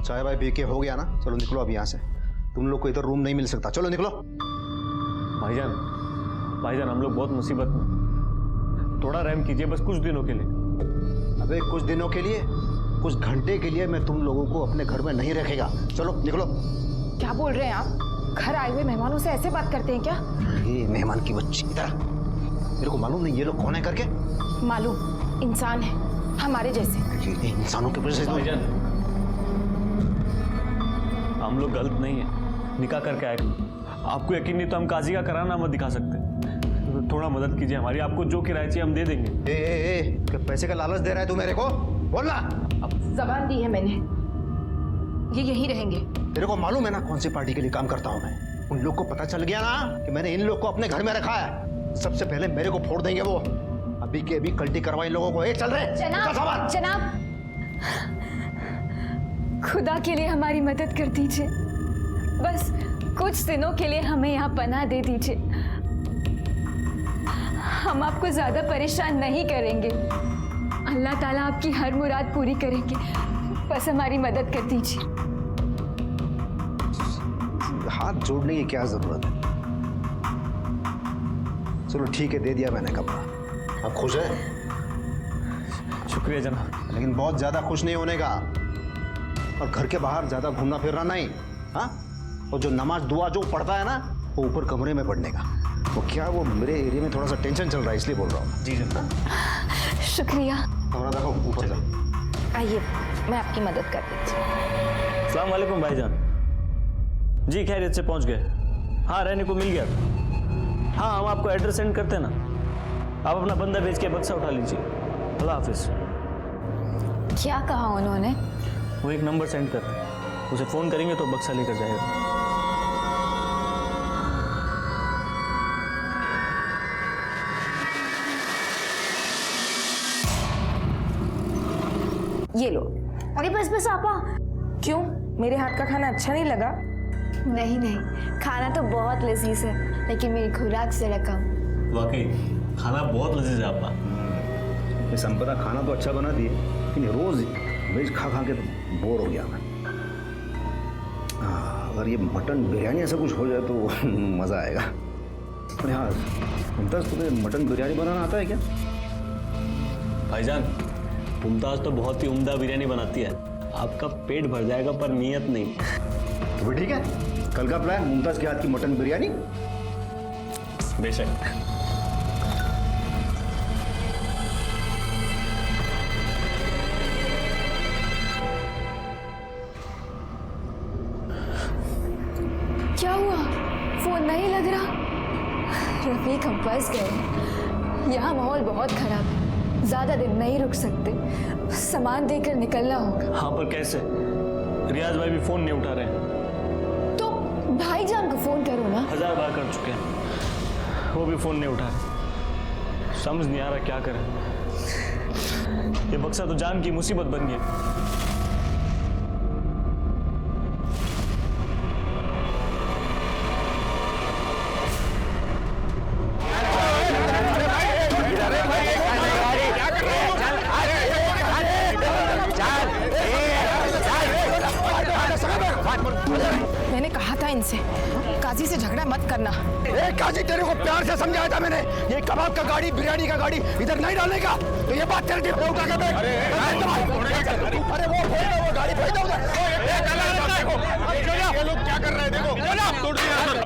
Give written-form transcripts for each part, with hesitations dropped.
चाय Y P के हो गया ना, चलो निकलो अब यहाँ से। तुम लोग को इधर रूम नहीं मिल सकता, चलो निकलो। भाईजान, भाईजान हम लोग बहुत मुसीबत में, थोड़ा रहम कीजिए बस कुछ दिनों के लिए। अबे कुछ दिनों के लिए, कुछ घंटे के लिए मैं तुम लोगों को अपने घर में नहीं रखेगा। चलो निकलो। क्या बोल रहे हैं आप? घर आए हुए मेहमानों से ऐसे बात करते हैं क्या? ये मेहमान की बच्ची, इधर मेरे को मालूम नहीं ये लोग कौन है करके। मालूम, इंसान है हमारे जैसे। ये इंसानों के वजह से भाईजान हम लोग गलत नहीं है, निकाह करके आए। आपको यकीन नहीं तो हम काजी का कराना मत दिखा सकते, तो थोड़ा मदद कीजिए हमारी, आपको जो किराया चाहिए हम दे देंगे। क्या पैसे का लालच दे रहा है तू मेरे को? बोलना। जबान दी है मैंने, ये यहीं रहेंगे। तेरे को मालूम है ना कौन सी पार्टी के लिए काम करता हूं मैं? उन लोग को पता चल गया ना कि मैंने इन लोग को अपने घर में रखा है, सबसे पहले मेरे को फोड़ देंगे वो। अभी के अभी कल्टी करवा इन लोगों को। चल रहे जनाब, जनाब, खुदा के लिए हमारी मदद कर दीजिए, बस कुछ दिनों के लिए हमें यहाँ पनाह दे दीजिए। हम आपको ज्यादा परेशान नहीं करेंगे, अल्लाह ताला आपकी हर मुराद पूरी करेंगे, बस हमारी मदद कर दीजिए। हाथ जोड़ने की क्या जरूरत है? चलो ठीक है, दे दिया मैंने कपड़ा। अब खुश है? शुक्रिया जनाब। लेकिन बहुत ज्यादा खुश नहीं होने का, और घर के बाहर ज्यादा घूमना फिरना नहीं। हाँ, और जो नमाज दुआ जो पढ़ता है ना, वो ऊपर कमरे में पढ़ने का। वो क्या, वो मेरे एरिया में थोड़ा सा टेंशन चल रहा है इसलिए बोल रहा हूँ। जी जनाब। शुक्रिया। थोड़ा देखो ऊपर जा। आइए मैं आपकी मदद कर देती हूँ। अस्सलाम वालेकुम भाईजान। जी खैरियत से पहुंच गए? हाँ, रहने को मिल गया। हाँ, हम आपको एड्रेस सेंड करते हैं ना, आप अपना बंदा भेज के बक्सा उठा लीजिए। अल्लाह हाफिज। क्या कहा उन्होंने? वो एक नंबर सेंड करते हैं, उसे फ़ोन करेंगे तो बक्सा लेकर जाएगा। ये लो। अरे बस बस आपा, क्यों, मेरे हाथ का खाना अच्छा नहीं लगा? नहीं नहीं, खाना तो बहुत लजीज है, लेकिन मेरी खुराक से रकम। वाकई खाना बहुत लजीज है आपका। ये संपदा खाना तो अच्छा बनाती है, लेकिन रोज वेज खा खा के तो बोर हो गया मैं। हाँ, अगर ये मटन बिरयानी ऐसा कुछ हो जाए तो मज़ा आएगा। अरे हाँ मुमताज़, तुम्हें मटन बिरयानी बनाना आता है क्या? भाईजान मुमताज़ तो बहुत ही उम्दा बिरयानी बनाती है, आपका पेट भर जाएगा, पर नीयत नहीं। तो भी ठीक है, कल का प्लान मुमताज़ के हाथ की मटन बिरयानी। बेशक। क्या हुआ, फोन नहीं लग रहा? रफीक हम फंस गए, यहाँ माहौल बहुत खराब है, ज्यादा दिन नहीं रुक सकते, सामान देकर निकलना होगा। हाँ पर कैसे? रियाज भाई भी फोन नहीं उठा रहे हैं। तो भाईजान को फोन करो ना। 1000 बार कर चुके हैं, वो भी फोन नहीं उठा रहे। समझ नहीं आ रहा क्या करें, ये बक्सा तो जान की मुसीबत बन गई। मैंने कहा था इनसे काजी से झगड़ा मत करना। काजी, तेरे को प्यार से समझाया था मैंने, ये कबाब का गाड़ी बिरयानी का गाड़ी इधर नहीं डालने का, तो ये बात तेरे दिल पे उठा के बैठ। अरे वो गाड़ी भेज दो उधर। ये लोग क्या कर रहे हैं? देखो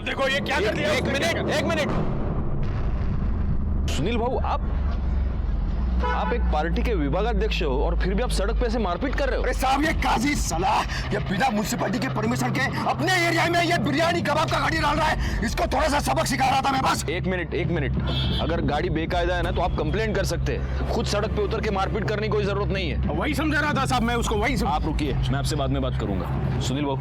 देखो ये क्या कर दिया। एक मिनट सुनील भाऊ, आप एक पार्टी के विभागाध्यक्ष हो और फिर भी आप सड़क पे ऐसे मारपीट कर रहे हो। अरे साहब, ये काजी सलाह, ये बिना म्युनिसिपैलिटी के परमिशन के अपने एरिया में ये बिरयानी कबाब का गाड़ी डाल रहा है, इसको थोड़ा सा सबक सिखा रहा था मैं बस। एक मिनट, अगर गाड़ी बेकायदा है ना तो आप कंप्लेंट कर सकते हैं, खुद सड़क पे उतर के मारपीट करने की कोई जरूरत नहीं है। वही समझा रहा था साहब मैं उसको, वही आप रुकिए, मैं आपसे बाद में बात करूंगा। सुनील भाऊ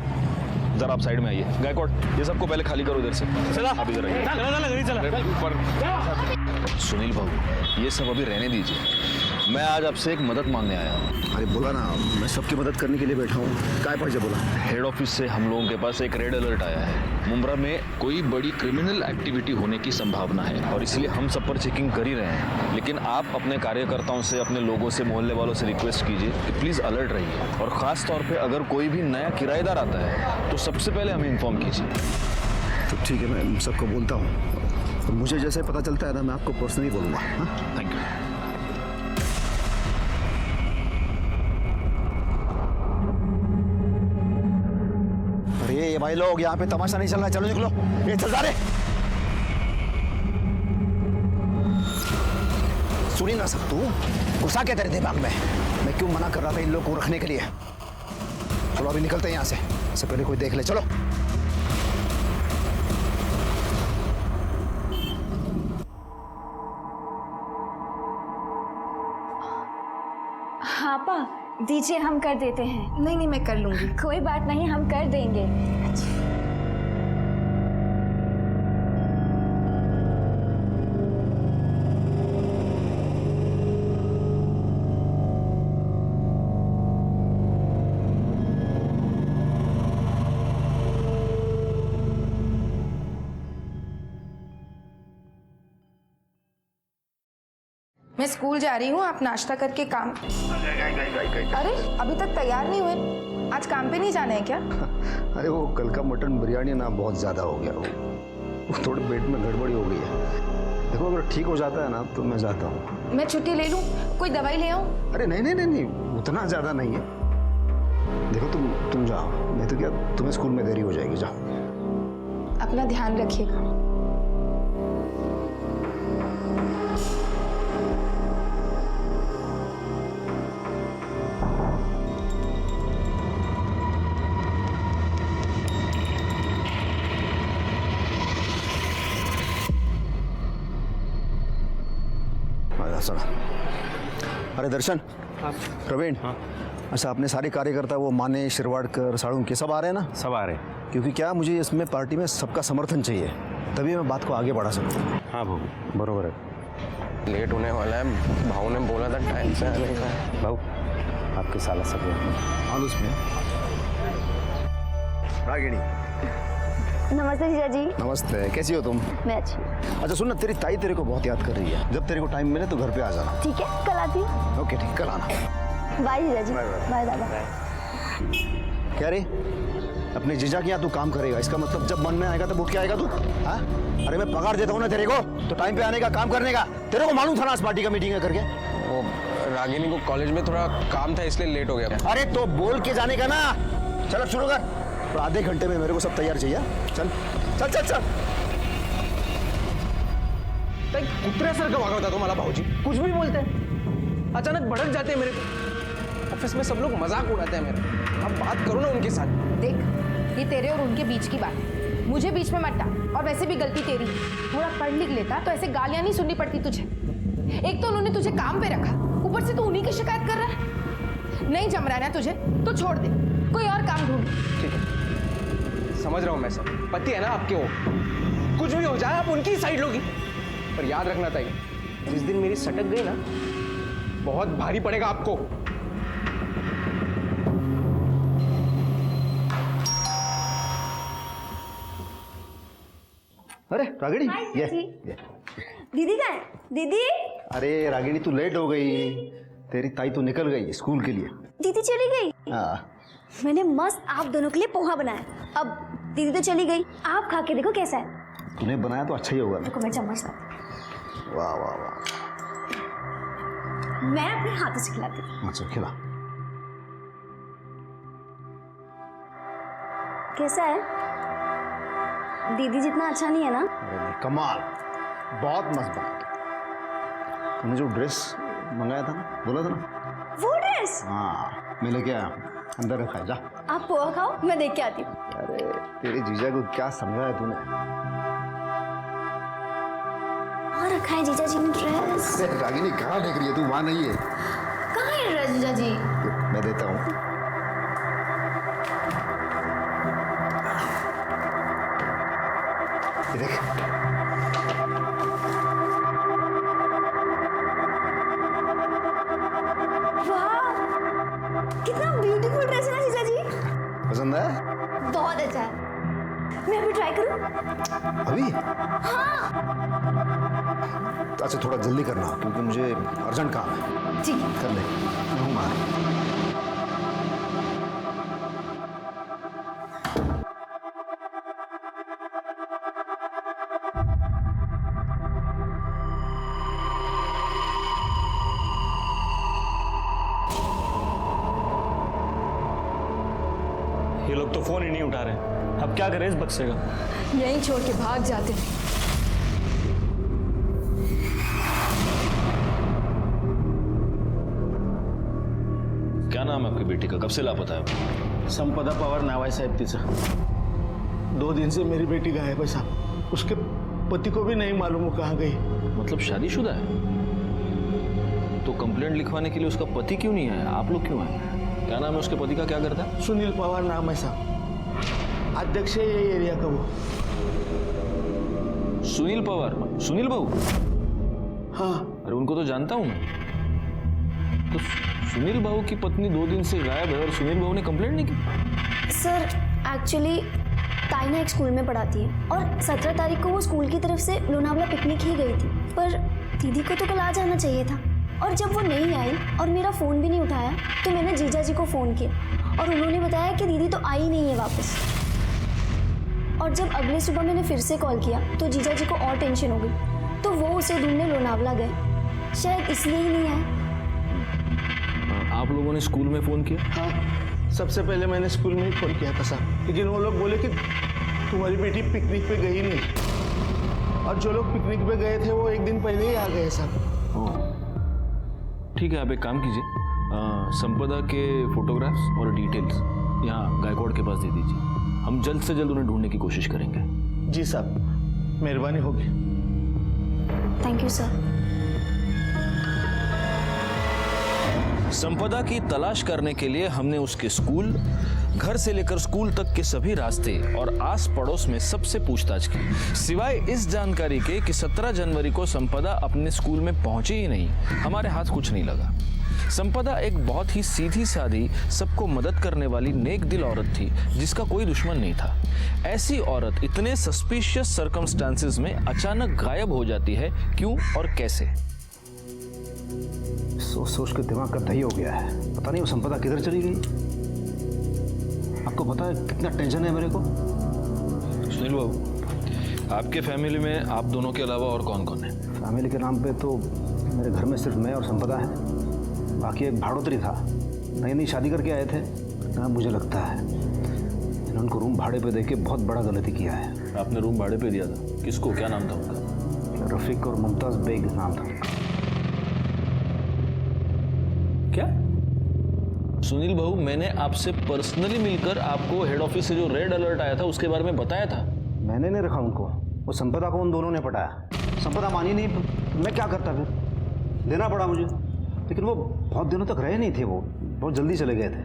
जरा आप साइड में आइए। गायकवाड़, ये सबको पहले खाली करो इधर से। चला आप इधर आइए। चला, चला, चला, चला। सुनील भाऊ, ये सब अभी रहने दीजिए, मैं आज आपसे एक मदद मांगने आया हूँ। अरे बोला ना, मैं सबकी मदद करने के लिए बैठा हूँ। काय पाहिजे बोला। हेड ऑफिस से हम लोगों के पास एक रेड अलर्ट आया है। मुंब्रा में कोई बड़ी क्रिमिनल एक्टिविटी होने की संभावना है और इसलिए हम सब पर चेकिंग कर ही रहे हैं। लेकिन आप अपने कार्यकर्ताओं से, अपने लोगों से, मोहल्ले वालों से रिक्वेस्ट कीजिए कि प्लीज़ अलर्ट रहिए और ख़ास तौर पे अगर कोई भी नया किराएदार आता है तो सबसे पहले हमें इन्फॉर्म कीजिए। तो ठीक है, मैं सबको बोलता हूँ। तो मुझे जैसे पता चलता है ना, मैं आपको पर्सनली बोलूँगा। Thank you. अरे ये भाई लोग, यहाँ पे तमाशा नहीं चल रहा है, चलो निकलो। ये चल जा रे। सुनी ना सब तू, गुस्सा क्या तेरे दिमाग में? मैं क्यों मना कर रहा था इन लोगों को रखने के लिए? चलो अभी निकलते हैं यहाँ से, इससे पहले कोई देख ले। चलो। हाँ पा, दीजिए हम कर देते हैं। नहीं नहीं, मैं कर लूंगी। कोई बात नहीं, हम कर देंगे। मैं स्कूल जा रही हूँ, आप नाश्ता करके काम। अरे अभी तक तैयार नहीं हुए, आज काम पे नहीं जाना है क्या? अरे वो कल का मटन बिरयानी ना बहुत ज़्यादा हो गया, वो थोड़े पेट में गड़बड़ी हो गई है। देखो अगर ठीक हो जाता है ना तो मैं जाता हूँ। मैं छुट्टी ले लूँ, कोई दवाई ले आऊँ? अरे नहीं नहीं नहीं नहीं, उतना ज़्यादा नहीं है। देखो तुम जाओ, नहीं तो क्या तुम्हें स्कूल में देरी हो जाएगी। जाओ। अपना ध्यान रखिएगा। अरे दर्शन, प्रवीण, अच्छा अपने सारे कार्यकर्ता वो माने, शिरवाड़कर, साळुंके सब आ रहे हैं ना? सब आ रहे हैं। क्योंकि क्या मुझे इसमें पार्टी में सबका समर्थन चाहिए, तभी मैं बात को आगे बढ़ा सकता हूँ। हाँ भाऊ, बरोबर है। लेट होने वाला है, भाऊ ने बोला था टाइम से आने का। भाऊ आपके साला सब आलूस में रागिणी। नमस्ते जीजा जी। नमस्ते, कैसी हो तुम? मैं अच्छी हूँ। अच्छा सुन ना, तेरी ताई तेरे को बहुत याद कर रही है। जब तेरे को टाइम मिले तो घर पे आ जाना। ठीक है, कल आती हूँ। ओके ठीक, कल आना। बाय जीजा जी। Bye, bye. बाय दादा। क्या रे, अपने जीजा के यहाँ तू काम करेगा, इसका मतलब जब मन में आएगा तब उठ के आएगा तू? हाँ, अरे मैं पगार देता हूँ ना तेरे को, तो टाइम पे आने का, काम करने का। तेरे को मालूम था ना आज पार्टी का मीटिंग है करके? वो रागिनी को कॉलेज में थोड़ा काम था इसलिए लेट हो गया। अरे तो बोल के जाने का ना। चल अब शुरू कर, तो आधे घंटे में मेरे को सब तैयार चाहिए। चल चल चल चल। कुत्र्यासारखं वागवता तो मला भाऊजी, कुछ भी बोलते हैं, अचानक भड़क जाते हैं मेरे को। ऑफिस में सब लोग मजाक उड़ाते हैं मेरे। अब बात करो ना उनके साथ। देख, ये तेरे और उनके बीच की बात है, मुझे बीच में मत डाल। और वैसे भी गलती तेरी, थोड़ा पढ़ लिख लेता तो ऐसे गालियां नहीं सुननी पड़ती तुझे। एक तो उन्होंने तुझे काम पे रखा, ऊपर से तू उन्हीं की शिकायत कर रहा है। नहीं जम रहा है ना तुझे तो छोड़ दे, कोई और काम ढूंढ। ठीक है, समझ रहा हूँ मैं सब, पति है ना आपके वो, कुछ भी हो जाए आप उनकी साइड लोगी। पर याद रखना चाहिए, जिस दिन मेरी सटक गई ना, बहुत भारी पड़ेगा आपको। अरे रागिणी, ये दीदी कहाँ है? दीदी? अरे रागिणी तू लेट हो गई, तेरी ताई तो निकल गई स्कूल के लिए। दीदी चली गई? हाँ। मैंने मस्त आप दोनों के लिए पोहा बनाया। अब दीदी तो चली गई, आप खा के देखो कैसा है। तूने बनाया तो अच्छा ही होगा ना। देखो मैं चम्मच लाती वाह वाह वाह। हूँ। मैं अपने हाथों से खिलाती हूँ। अच्छा खिला। कैसा है? दीदी जितना अच्छा नहीं है ना? अरे कमाल, बहुत मस्त बना। तूने जो ड्रेस मंगाया था ना, बोला था ना? वो ड्रेस? हाँ, मैं लेके आया, अंदर रखा है, जा। आप पोहा खाओ, मैं देख के आती हूँ। अरे तेरे जीजा को क्या समझाया तूने? वहाँ रखा है जीजा जी ने ड्रेस। अरे रागिनी कहाँ देख रही है तू? वहाँ नहीं है। कहाँ है ड्रेस जीजा जी? मैं देता हूँ। ये देख। मैं अभी ट्राई करूं? अभी? अच्छा थोड़ा जल्दी करना क्योंकि मुझे अर्जेंट काम है। ठीक है। कर ले, मैं हूँ बाहर। ये लोग तो फोन ही नहीं उठा रहे। अब क्या करें इस बक्से का? यहीं छोड़ के भाग जाते हैं। क्या नाम है आपकी बेटी का? कब से लापता है? संपदा पवार नाव आहे साहेब तिचं। 2 दिन से मेरी बेटी गायब है साहब। उसके पति को भी नहीं मालूम वो कहाँ गई। मतलब शादीशुदा है? तो कंप्लेंट लिखवाने के लिए उसका पति क्यों नहीं आया? आप लोग क्यों आए? क्या नाम है उसके पति का? क्या करता है? सुनील पवार नाम है साहब, अध्यक्ष है ये एरिया का वो। सुनील पवार? सुनील बाबू? हाँ अरे उनको तो जानता हूं मैं। तो सुनील बाबू की पत्नी 2 दिन से गायब है और सुनील बाबू ने कंप्लेंट नहीं की? सर एक्चुअली ताइना एक स्कूल में पढ़ाती है और 17 तारीख को वो स्कूल की तरफ से लोनावला पिकनिक ही गई थी, पर दीदी को तो कल आ जाना चाहिए था। और जब वो नहीं आई और मेरा फ़ोन भी नहीं उठाया तो मैंने जीजा जी को फ़ोन किया और उन्होंने बताया कि दीदी तो आई नहीं है वापस। और जब अगले सुबह मैंने फिर से कॉल किया तो जीजा जी को और टेंशन हो गई, तो वो उसे ढूंढने लोनावला गए। शायद इसलिए ही नहीं आया। आप लोगों ने स्कूल में फोन किया? हाँ, सबसे पहले मैंने स्कूल में ही फोन किया था साहब, लेकिन वो लोग बोले कि तुम्हारी बेटी पिकनिक पे गई नहीं। और जो लोग पिकनिक पे गए थे वो 1 दिन पहले ही आ गए साहब। ठीक है, आप एक काम कीजिए, संपदा के फोटोग्राफ्स और डिटेल्स यहाँ गायकवाड़ के पास दे दीजिए। हम जल्द से जल्द उन्हें ढूंढने की कोशिश करेंगे। जी साहब, मेहरबानी होगी। Thank you sir. संपदा की तलाश करने के लिए हमने उसके स्कूल, घर से लेकर स्कूल तक के सभी रास्ते और आस पड़ोस में सबसे पूछताछ की, सिवाय इस जानकारी के कि 17 जनवरी को संपदा अपने स्कूल में पहुंची ही नहीं। हमारे हाथ कुछ नहीं लगा। संपदा एक बहुत ही सीधी सादी, सबको मदद करने वाली नेक दिल औरत थी जिसका कोई दुश्मन नहीं था। ऐसी औरत इतने सस्पिशियस सर्कमस्टांसेस में अचानक गायब हो जाती है, क्यों और कैसे? सोच सोच के दिमाग का दही हो गया है। पता नहीं वो संपदा किधर चली गई। आपको पता है कितना टेंशन है मेरे को। सुनील बाबू, आपके फैमिली में आप दोनों के अलावा और कौन कौन है? फैमिली के नाम पे तो मेरे घर में सिर्फ मैं और संपदा है। बाकी एक भाड़ोतरी था, नई नई शादी करके आए थे। हाँ, मुझे लगता है इन्होंने उनको रूम भाड़े पे देके बहुत बड़ा गलती किया है। आपने रूम भाड़े पे दिया था? किसको? क्या नाम था उनका? रफीक और मुमताज़ बेग नाम था। क्या? सुनील बाबू, मैंने आपसे पर्सनली मिलकर आपको हेड ऑफिस से जो रेड अलर्ट आया था उसके बारे में बताया था। मैंने नहीं रखा उनको, वो संपदा को उन दोनों ने पटाया। संपदा मानी नहीं, मैं क्या करता फिर? देना पड़ा मुझे। लेकिन वो बहुत दिनों तक रहे नहीं थे, वो बहुत जल्दी चले गए थे।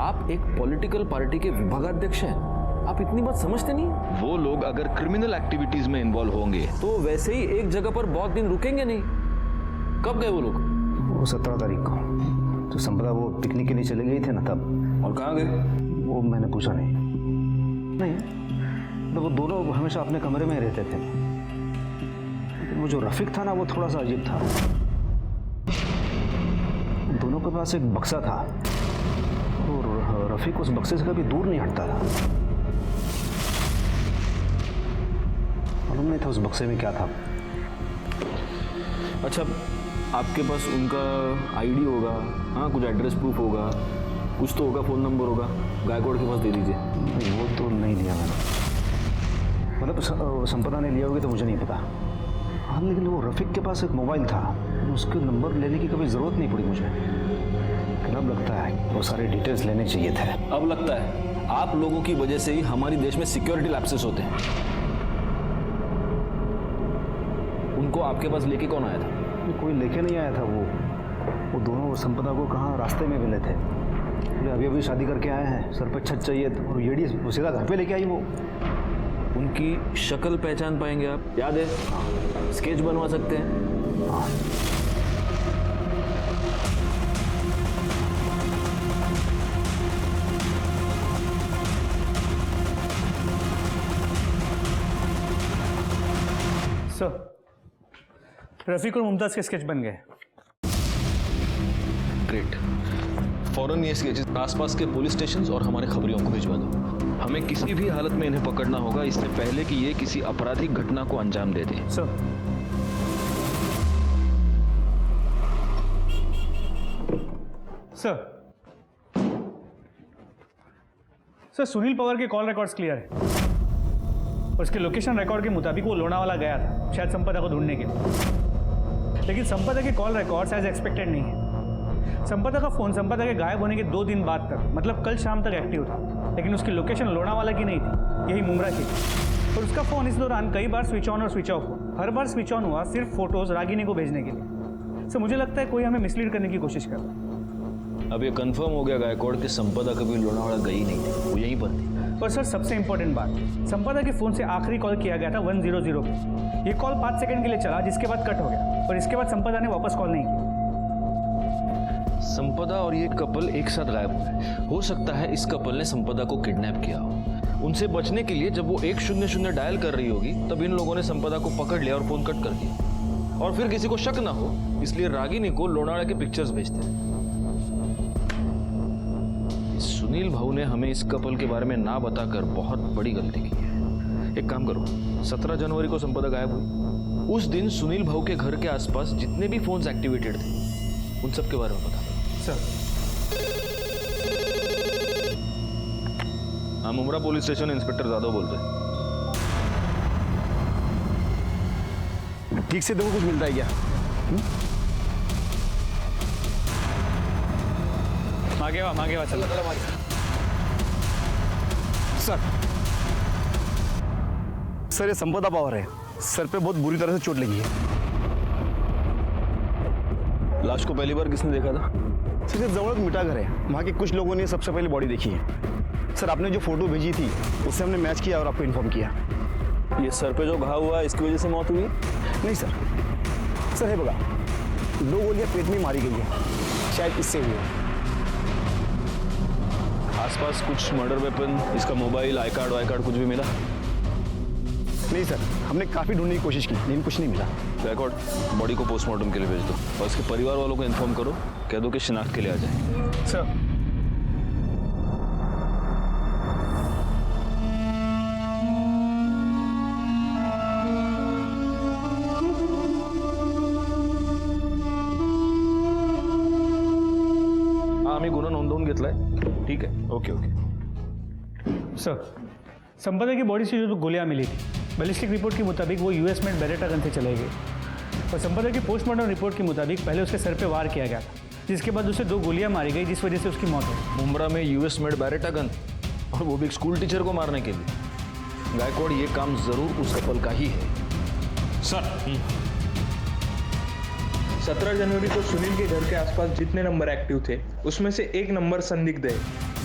आप एक पॉलिटिकल पार्टी के विभागाध्यक्ष हैं, आप इतनी बात समझते नहीं? वो लोग अगर क्रिमिनल एक्टिविटीज में इन्वॉल्व होंगे तो वैसे ही एक जगह पर बहुत दिन रुकेंगे नहीं। कब गए वो लोग? वो 17 तारीख को तो संपदा वो पिकनिक के लिए चले गई थे ना, तब। और कहाँ गए? वो मैंने पूछा नहीं, तो वो दोनों हमेशा अपने कमरे में रहते थे। लेकिन वो जो रफीक था ना, वो थोड़ा सा अजीब था। दोनों के पास एक बक्सा था और रफीक उस बक्से से कभी दूर नहीं हटता था। मालूम नहीं था उस बक्से में क्या था। अच्छा, आपके पास उनका आईडी होगा, हाँ, कुछ एड्रेस प्रूफ होगा, कुछ तो होगा, फ़ोन नंबर होगा, गायकवाड़ के पास दे दीजिए। नहीं, वो तो नहीं लिया मैंने। मतलब संपदा ने लिया होगी तो मुझे नहीं पता। हाँ, लेकिन वो रफीक के पास एक मोबाइल था, उसके नंबर लेने की कभी ज़रूरत नहीं पड़ी मुझे। लेकिन अब लगता है वो सारे डिटेल्स लेने चाहिए थे। अब लगता है आप लोगों की वजह से ही हमारे देश में सिक्योरिटी लैप्सेस होते हैं। उनको आपके पास लेके कौन आया था? कोई लेके नहीं आया था। वो दोनों संपदा को कहाँ रास्ते में मिले थे। बोले अभी अभी शादी करके आए हैं, सर पे छत चाहिए, और येड़ी सीधा घर पे लेके आई वो। उनकी शक्ल पहचान पाएंगे आप? याद है? स्केच बनवा सकते हैं? हाँ। सर रफीक और मुमताज़ के स्केच बन गए। ग्रेट। फौरन ये स्केचेस आसपास के पुलिस स्टेशन और हमारे खबरियों को भिजवा दो। हमें किसी भी हालत में इन्हें पकड़ना होगा, इससे पहले कि ये किसी आपराधिक घटना को अंजाम दे दे। Sir sir sir Sunil Pawar के कॉल रिकॉर्ड्स क्लियर है। उसके लोकेशन रिकॉर्ड के मुताबिक वो लोनावाला गया था, शायद संपदा को ढूंढने के लिए। लेकिन संपदा के कॉल रिकॉर्ड्स एज एक्सपेक्टेड नहीं है। संपदा का फोन संपदा के गायब होने के 2 दिन बाद तक, मतलब कल शाम तक एक्टिव था, लेकिन उसकी लोकेशन लोनावाला की नहीं थी, यही मुमरा की थी। और उसका फोन इस दौरान कई बार स्विच ऑन और स्विच ऑफ हुआ। हर बार स्विच ऑन हुआ सिर्फ फोटोज रागिनी को भेजने के लिए। सर मुझे लगता है कोई हमें मिसलीड करने की कोशिश कर रहा है। अब ये कंफर्म हो गया गायकवाड़ कि संपदा कभी लोनावाला गई नहीं थी, वो यहीं पर थी। और सर सबसे इंपॉर्टेंट बात, संपदा के फोन से आखिरी कॉल किया गया था 100 पे। ये कॉल 5 सेकंड के लिए चला, जिसके बाद कट हो गया और इसके बाद संपदा ने वापस कॉल नहीं की। संपदा और ये कपल एक साथ गायब हुए। हो सकता है इस कपल ने संपदा को किडनैप किया हो। उनसे बचने के लिए जब वो 100 डायल कर रही होगी तब इन लोगों ने संपदा को पकड़ लिया और फोन कट कर दिया। और फिर किसी को शक ना हो इसलिए रागिनी को लोनावाला के पिक्चर्स भेजते हैं। सुनील भाऊ ने हमें इस कपल के बारे में ना बताकर बहुत बड़ी गलती की है। एक काम करो, 17 जनवरी को संपदा गायब हुई। उस दिन सुनील भाऊ के घर के आसपास जितने भी फोन्स एक्टिवेटेड थे उन सब के बारे में बता दो। सर हाँ, Mumbra police station inspector Jadhav बोलते हैं। ठीक से देखो कुछ मिलता है क्या? मांगे वा चलो। सर ये संपदा पवार है, सर पे बहुत बुरी तरह से चोट लगी है। लाश को पहली बार किसने देखा था? सर ये जवळ मिठा घर है, वहाँ के कुछ लोगों ने सबसे पहले बॉडी देखी है। सर आपने जो फोटो भेजी थी उससे हमने मैच किया और आपको इन्फॉर्म किया। ये सर पे जो घाव हुआ इसकी वजह से मौत हुई? नहीं सर, सर है बघा 2 गोलियां पेट में मारी गई है, शायद इससे हुई है। आसपास कुछ मर्डर वेपन, इसका मोबाइल, आई कार्ड कुछ भी मिला? नहीं सर, हमने काफ़ी ढूंढने की कोशिश की लेकिन कुछ नहीं मिला। गायकवाड़ बॉडी को पोस्टमार्टम के लिए भेज दो और इसके परिवार वालों को इन्फॉर्म करो, कह दो कि शिनाख्त के लिए आ जाए। सर आम्ही गुन्हा नोंदवून घेतलाय। ठीक है, ओके। सर संपदा की बॉडी से जो गोलियां मिली थी, बैलिस्टिक रिपोर्ट के मुताबिक वो यूएस मेड बेरेटा गन से चले गए। और संपदा की पोस्टमार्टम रिपोर्ट के मुताबिक पहले उसके सर पे वार किया गया था, जिसके बाद उसे 2 गोलियां मारी गई जिस वजह से उसकी मौत हुई। मुमरा में यूएस मेड बैरेटा गन, और वो भी एक स्कूल टीचर को मारने के लिए। गायकवाड़ ये काम जरूर उस कपल का ही है। सर 17 जनवरी को सुनील के घर के आसपास जितने नंबर एक्टिव थे उसमें से एक नंबर संदिग्ध है,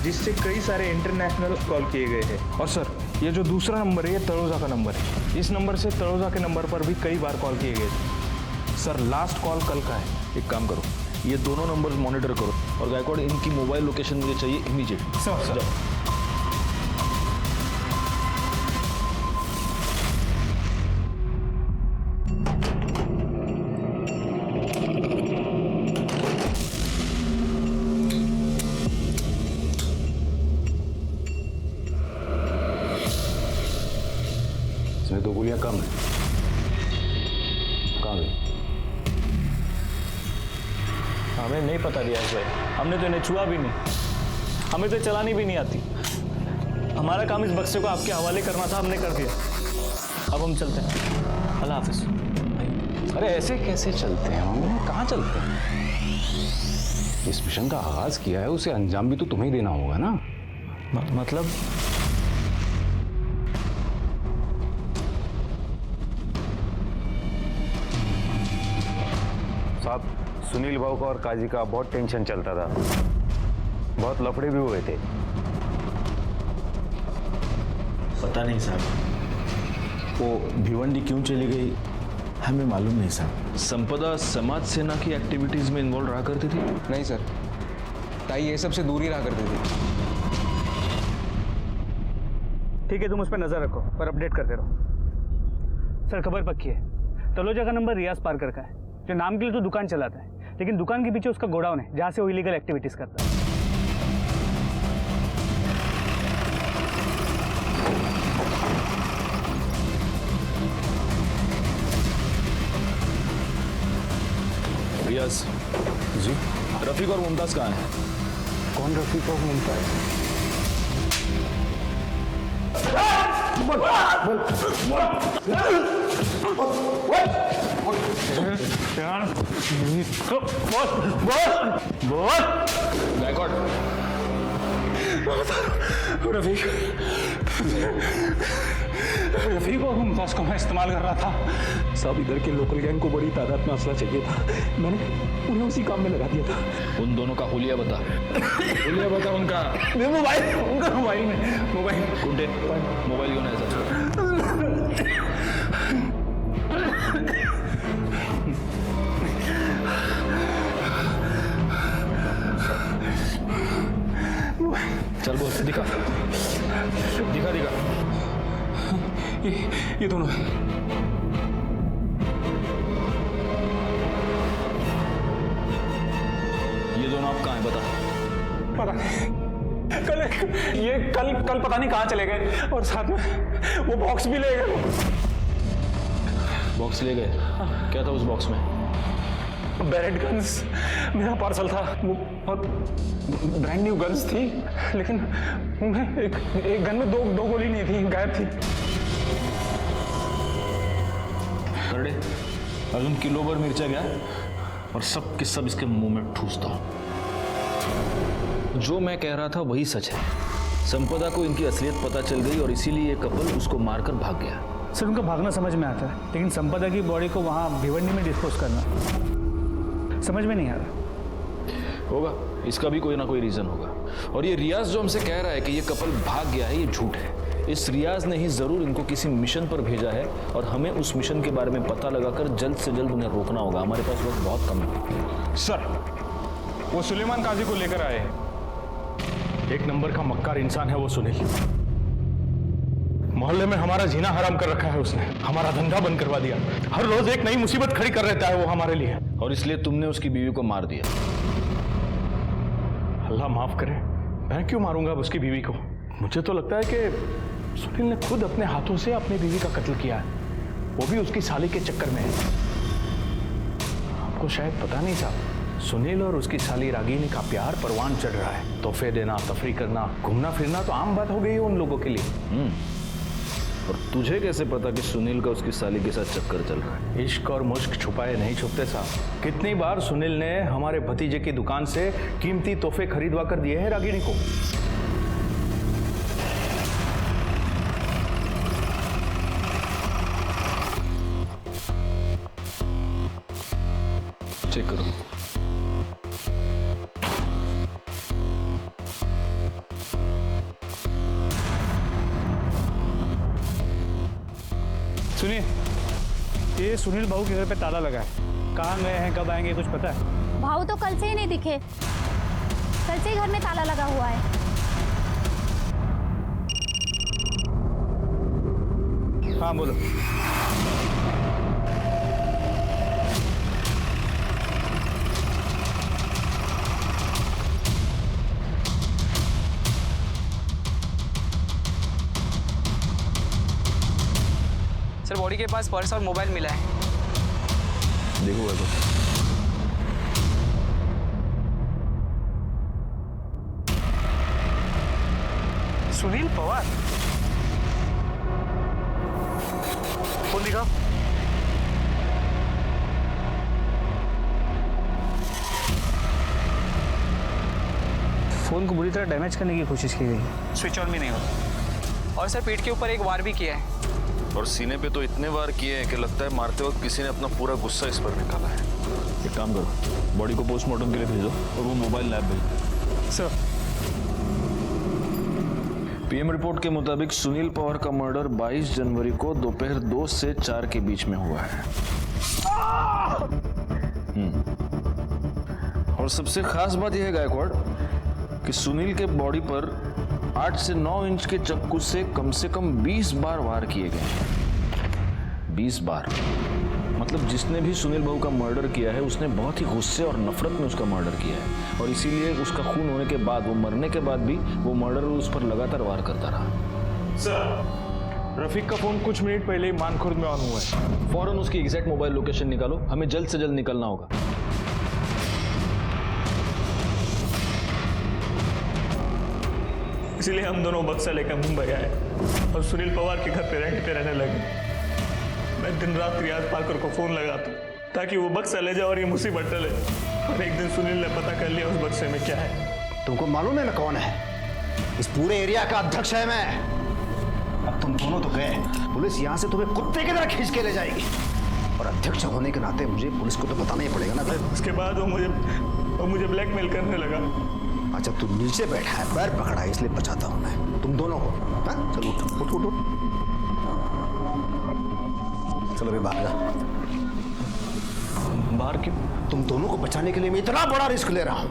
जिससे कई सारे इंटरनेशनल कॉल किए गए हैं। और सर ये जो दूसरा नंबर है ये तलोजा का नंबर है। इस नंबर से तलोजा के नंबर पर भी कई बार कॉल किए गए थे। सर लास्ट कॉल कल का है। एक काम करो, ये दोनों नंबर्स मॉनिटर करो और गायकवाड़ इनकी मोबाइल लोकेशन मुझे चाहिए इमीडिएट। सर इसमें 2 गोलियां कम है। कहाँ गई? हमें नहीं पता दिया भाई, हमने तो इन्हें छुआ भी नहीं, हमें तो चलानी भी नहीं आती। हमारा काम इस बक्से को आपके हवाले करना था, हमने कर दिया। अब हम चलते हैं, अल्लाह हाफिज। अरे ऐसे कैसे चलते हैं हम? कहाँ चलते हैं? इस मिशन का आगाज किया है, उसे अंजाम भी तो तुम्हें ही देना होगा ना। मतलब साहब सुनील भाऊ का और काजी का बहुत टेंशन चलता था, बहुत लफड़े भी हुए थे। पता नहीं साहब, वो भिवंडी क्यों चली गई हमें मालूम नहीं साहब। संपदा समाज सेना की एक्टिविटीज में इन्वॉल्व रहा करती थी? नहीं सर, ताई ये सब से दूर ही रहा करती थी। ठीक है, तुम उस पर नजर रखो पर अपडेट करते रहो। सर खबर पक्की है, तलोजा का नंबर रियाज पारकर का है, जो नाम के लिए तो दुकान चलाता है, लेकिन दुकान के पीछे उसका गोडाउन है जहाँ से वो इलीगल एक्टिविटीज करता है। रियाज जी। रफीक और मुमताज कहाँ हैं? कौन रफीक और मुमताज? गायकवाड़, रफीक और मुमताज को मैं इस्तेमाल कर रहा था। सब इधर के लोकल गैंग को बड़ी तादाद में असला चाहिए था, मैंने उन्हें उसी काम में लगा दिया था। उन दोनों का हुलिया बता, हुलिया बता उनका। मोबाइल, उनका मोबाइल में मोबाइल कुंटे मोबाइल क्यों नहीं है? चल बोल, दिखा दिखा दिखा। ये दोनों आप कहाँ हैं बता। पता नहीं, कल पता नहीं कहाँ चले गए, और साथ में वो बॉक्स भी ले गए। बॉक्स ले गए? क्या था उस बॉक्स में? बैरेट गन्स, मेरा पार्सल था वो, और ब्रांड न्यू गन्स थी, लेकिन उनमें एक गन में दो गोली नहीं थी, गायब थी। करड़े, अर्जुन किलो भर मिर्चा गया और सब के सब इसके मुंह में ठूसता हूं। जो मैं कह रहा था वही सच है। संपदा को इनकी असलियत पता चल गई और इसीलिए ये कपल उसको मारकर भाग गया। सर उनका भागना समझ में आता है, लेकिन संपदा की बॉडी को वहाँ भिवंडी में डिस्पोज करना समझ में नहीं आ रहा। होगा, इसका भी कोई ना कोई रीजन होगा। और ये रियाज जो हमसे कह रहा है कि ये कपल भाग गया है, ये झूठ है। इस रियाज ने ही जरूर इनको किसी मिशन पर भेजा है और हमें उस मिशन के बारे में पता लगाकर जल्द से जल्द उन्हें रोकना होगा। हमारे पास वक्त बहुत कम है। सर, वो सुलेमान काजी को लेकर आए हैं। एक नंबर का मक्कार इंसान है वो सुनील। मोहल्ले में हमारा जीना हराम कर रखा है उसने, हमारा धंधा बंद करवा दिया। हर रोज एक नई मुसीबत खड़ी कर रहता है वो हमारे लिए। और इसलिए तुमने उसकी बीवी को मार दिया। अल्लाह माफ करे, मैं क्यों मारूंगा उसकी बीवी को? मुझे तो लगता है कि सुनील ने खुद अपने हाथों से अपनी बीवी का कत्ल किया है, वो भी उसकी साली के चक्कर में है। आपको शायद पता नहीं था, सुनील और उसकी साली रागिनी का प्यार परवान चढ़ रहा है। तोहफे देना, तफरी करना, घूमना फिरना तो आम बात हो गई है उन लोगों के लिए। और तुझे कैसे पता कि सुनील का उसकी साली के साथ चक्कर चल रहा है? इश्क और मुश्क छुपाए नहीं छुपते साहब। कितनी बार सुनील ने हमारे भतीजे की दुकान से कीमती तोहफे खरीदवा कर दिए हैं रागिनी को। चेक करो। सुनिए, ये सुनील भाऊ के घर पे ताला लगा है। कहाँ गए हैं, कब आएंगे, कुछ पता है? भाऊ तो कल से ही नहीं दिखे, कल से ही घर में ताला लगा हुआ है। हाँ बोलो। सर, बॉडी के पास पर्स और मोबाइल मिला है। देखो भाई, सुनील पवार, फोन दिखाओ। फोन को बुरी तरह डैमेज करने की कोशिश की गई, स्विच ऑन भी नहीं होता। और सर, पीठ के ऊपर एक वार भी किया है। और सीने पे तो इतने बार किए हैं कि लगता है मारते वक्त किसी ने अपना पूरा गुस्सा इस पर निकाला है। एक काम करो, बॉडी को पोस्टमार्टम के लिए भेजो और वो मोबाइल लैब भेजो। सर, पीएम रिपोर्ट के मुताबिक सुनील पवार का मर्डर 22 जनवरी को दोपहर 2 से 4 के बीच में हुआ है। और सबसे खास बात यह है गायकवाड़ कि सुनील के बॉडी पर 8 से 9 इंच के चाकू से कम 20 बार वार किए गए। 20 बार। मतलब जिसने भी सुनील बहू का मर्डर किया है उसने बहुत ही गुस्से और नफरत में उसका मर्डर किया है, और इसीलिए उसका खून होने के बाद, वो मरने के बाद भी वो मर्डर उस पर लगातार वार करता रहा। सर, रफीक का फोन कुछ मिनट पहले ही मानखुर्द में ऑन हुआ है। फौरन उसकी एग्जैक्ट मोबाइल लोकेशन निकालो, हमें जल्द से जल्द निकलना होगा। इसीलिए हम दोनों बक्सा लेकर मुंबई आए और सुनील पवार के घर पे रेंट पे रहने लगे। मैं दिन रात रियाज पाकर को फोन लगाता ताकि वो बक्सा ले जाए और ये मुसीबत टले। और एक दिन सुनील ने पता कर लिया उस बक्से में क्या है। तुमको मालूम है मैं कौन है? इस पूरे एरिया का अध्यक्ष है मैं। अब तुम दोनों तो गए, पुलिस यहाँ से तुम्हें कुत्ते की तरह खींच के ले जाएगी, और अध्यक्ष होने के नाते मुझे पुलिस को तो बताना ही पड़ेगा ना भाई। उसके बाद वो मुझे ब्लैकमेल करने लगा। अच्छा, तू नीचे बैठा है, पैर पकड़ा है, इसलिए बचाता हूँ मैं तुम दोनों को। हाँ? चलो उठ उठ उठ उठ। चलो भी बाहर जा। बाहर क्यों? तुम दोनों को बचाने के लिए मैं इतना बड़ा रिस्क ले रहा हूँ।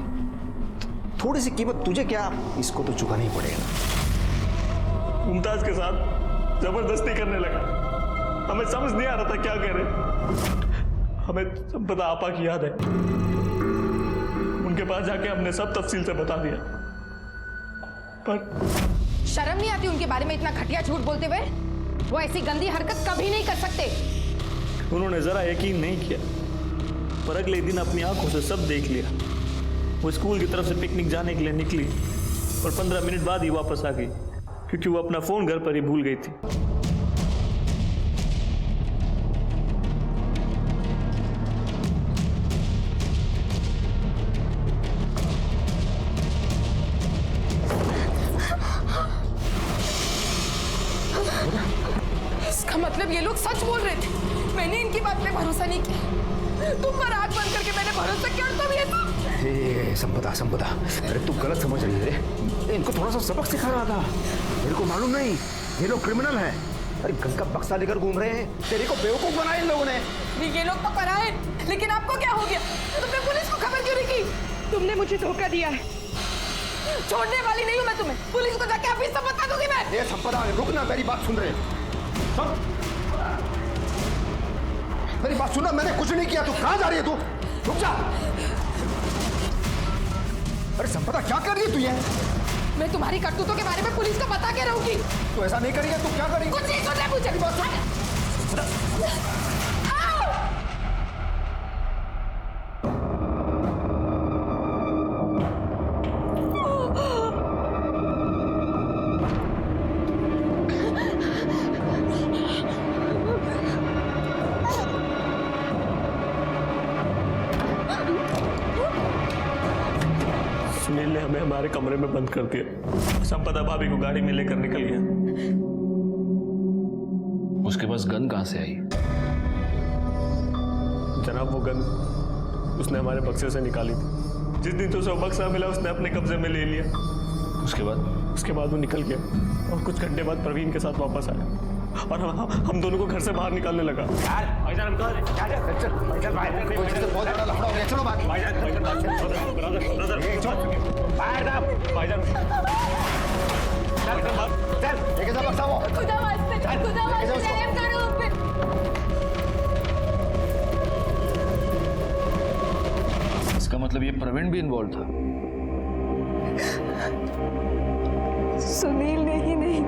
थोड़ी सी कीमत तुझे क्या, इसको तो चुकाना ही पड़ेगा। मुमताज के साथ जबरदस्ती करने लगा। हमें समझ नहीं आ रहा था क्या करें। हमें संपदा आपा की याद है, उनके पास जाके हमने सब तफसील से बता दिया, पर शर्म नहीं आती उनके बारे में इतना घटिया झूठ बोलते हुए? वो ऐसी गंदी हरकत कभी नहीं कर सकते। उन्होंने जरा यकीन नहीं किया, पर अगले दिन अपनी आंखों से सब देख लिया। वो स्कूल की तरफ से पिकनिक जाने के लिए निकली और 15 मिनट बाद ही वापस आ गई, क्योंकि वो अपना फोन घर पर ही भूल गई थी। इसका मतलब ये लोग सच बोल रहे थे। मैंने इनकी बात पे भरोसा नहीं किया। तुम पर आंख बंद करके मैंने भरोसा किया, तो ये सब। संपदा, अरे तू गलत समझ रही है। इनको थोड़ा सा सबक सिखा रहा था। मेरे को मालूम नहीं ये लोग क्रिमिनल हैं। अरे गन का बक्सा लेकर घूम रहे हैं। तेरे को बेवकूफ बनाया इन लोगों ने। ये लोग तो पराए, लेकिन आपको क्या हो गया? तुमने पुलिस को खबर क्यों नहीं की? तुमने मुझे धोखा दिया है। छोड़ने वाली नहीं हूँ मैं तुम्हें। पुलिस को जाके ऑफिस से बता दूंगी मैं। ये संपदा, रुक ना, मेरी बात सुन रहे। मेरी बात सुनना, मैंने कुछ नहीं किया। तू कहाँ जा रही है? तू रुक जा। अरे संपदा, क्या कर रही है तू ये? मैं तुम्हारी करतूतों के बारे में पुलिस को बता के रहूंगी। तू ऐसा नहीं करेगी। तू क्या करेगी? कुछ नहीं सुन रहे मुझे। बात सुन। सुनील ने हमें हमारे कमरे में बंद कर दिया। संपदा भाभी को गाड़ी में लेकर निकल गया। उसके पास गन कहां से आई? जनाब, वो गन उसने हमारे बक्से से निकाली थी। जिस दिन तो उसे वो बक्सा मिला उसने अपने कब्जे में ले लिया। उसके बाद वो निकल गया और कुछ घंटे बाद प्रवीण के साथ वापस आया और हम दोनों को घर से बाहर निकालने लगा। इसका मतलब ये प्रवीण भी इन्वॉल्व था? सुनील ने ही नहीं,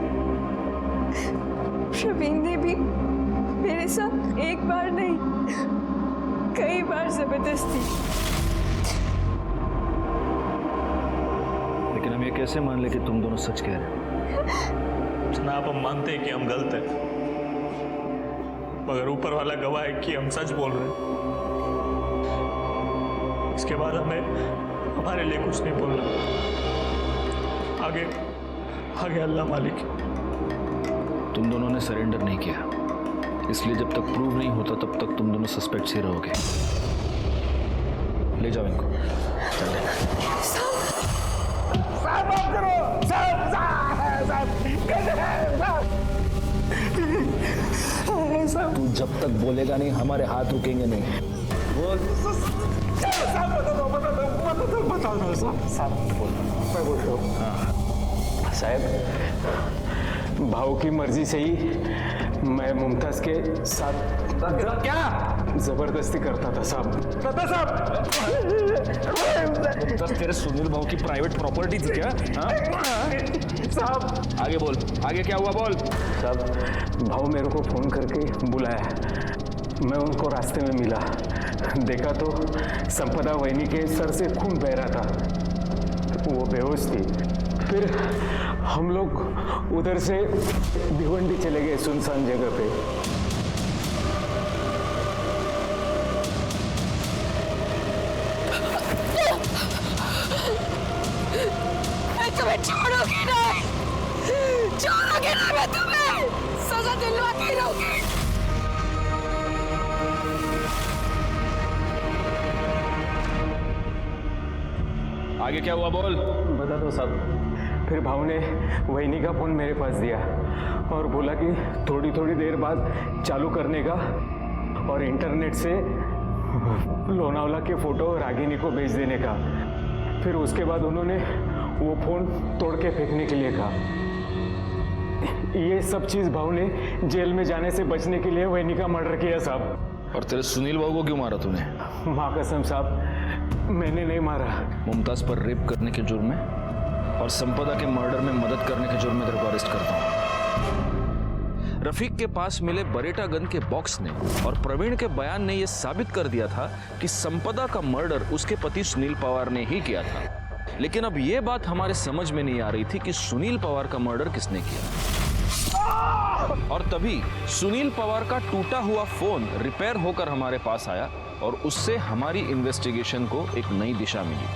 प्रवीण ने भी मेरे साथ एक बार नहीं, कई बार जबरदस्ती। लेकिन हम ये कैसे मान ले कि तुम दोनों सच कह रहे हो? जनाब, हम मानते हैं कि हम गलत हैं, मगर ऊपर वाला गवाह है कि हम सच बोल रहे हैं। इसके बाद हमें हमारे लिए कुछ नहीं बोलना। आगे आगे अल्लाह मालिक। तुम दोनों ने सरेंडर नहीं किया, इसलिए जब तक प्रूव नहीं होता तब तक तुम दोनों सस्पेक्ट्स ही रहोगे। ले जाओ इनको। तू जब तक बोलेगा नहीं हमारे हाथ रुकेंगे नहीं। बोल। साहब, भाव की मर्जी से ही मैं मुमताज के साथ क्या जबरदस्ती करता था साहब। मुमताज तेरे सुनील भाव की प्राइवेट प्रॉपर्टी थी क्या? हाँ? साहब आगे बोल, आगे क्या हुआ बोल। साहब भाव मेरे को फोन करके बुलाया, मैं उनको रास्ते में मिला, देखा तो संपदा वैनी के सर से खून बह रहा था, वो बेहोश थी। फिर हम लोग उधर से भिवंडी चले गए सुनसान जगह पे। मैं तुम्हें छोड़ूंगी नहीं, छोड़ूंगी नहीं, मैं तुम्हें सजा दिलवा के रहूंगी। आगे क्या हुआ बोल। बता दो साहब। फिर भाव ने वैनी का फोन मेरे पास दिया और बोला कि थोड़ी थोड़ी देर बाद चालू करने का और इंटरनेट से लोनावला के फोटो रागिनी को भेज देने का। फिर उसके बाद उन्होंने वो फोन तोड़ के फेंकने के लिए कहा। ये सब चीज भाव ने जेल में जाने से बचने के लिए वैनी का मर्डर किया साहब। और तेरे सुनील भाव को क्यों मारा तूने? माँ कसम साहब, मैंने नहीं मारा। मुमताज पर रेप करने के जुर्म में और संपदा के मर्डर में मदद करने के जुर्म में तेरे को अरेस्ट करता हूं। रफीक के पास मिले बरेटा गन के बॉक्स ने और प्रवीण के बयान ने यह साबित कर दिया था कि संपदा का मर्डर उसके पति सुनील पवार ने ही किया था। लेकिन अब यह बात हमारे समझ में नहीं आ रही थी कि सुनील पवार का मर्डर किसने किया। और तभी सुनील पवार का टूटा हुआ फोन रिपेयर होकर हमारे पास आया और उससे हमारी इन्वेस्टिगेशन को एक नई दिशा मिली।